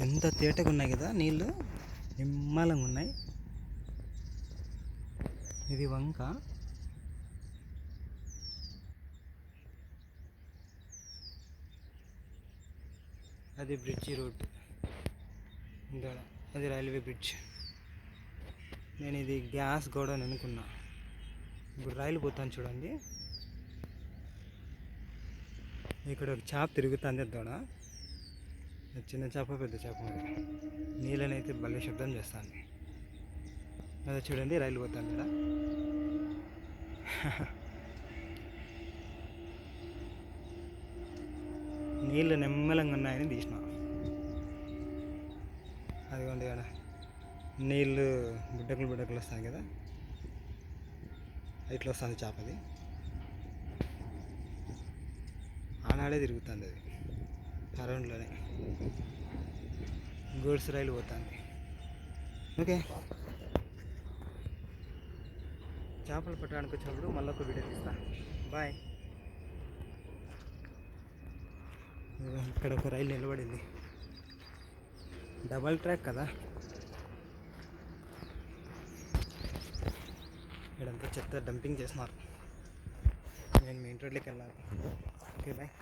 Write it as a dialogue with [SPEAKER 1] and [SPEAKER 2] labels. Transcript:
[SPEAKER 1] ఎంత తేటగా ఉన్నాయి కదా నీళ్ళు, నిమ్మలంగా ఉన్నాయి. ఇది వంక. అది బ్రిడ్జి రోడ్, అది రైల్వే బ్రిడ్జ్. నేను ఇది గ్యాస్ గోడౌన్ అనుకున్నా. ఇప్పుడు రైలు పోతాను చూడండి. ఇక్కడ ఒక చేప తిరుగుతుంది దూడ. చిన్న చేప పెద్ద చేప, నీళ్ళనైతే భలే శబ్దం చేస్తుంది. అదే చూడండి రైలు పోతుంది ఇక్కడ. నీళ్ళు నెమ్మలంగా ఉన్నాయని తీసిన. అదిగోండి ఇక్కడ నీళ్ళు బుడ్డకులు వస్తాయి కదా, ఇట్లా వస్తుంది చేపది. ఆనాడే తిరుగుతుంది అది అరౌండ్లోనే. గూడ్స్ రైలు పోతుంది. ఓకే, చేపలు పట్టడానికి వచ్చినప్పుడు మళ్ళీ ఒక వీడియో తీస్తా. బాయ్. ఇక్కడ ఒక రైలు నిలబడింది, డబల్ ట్రాక్ కదా. ఇక్కడంతా చెత్త డంపింగ్ చేస్తున్నారు. నేను మెయిన్ రోడ్లోకి వెళ్ళాలి. Okay bye.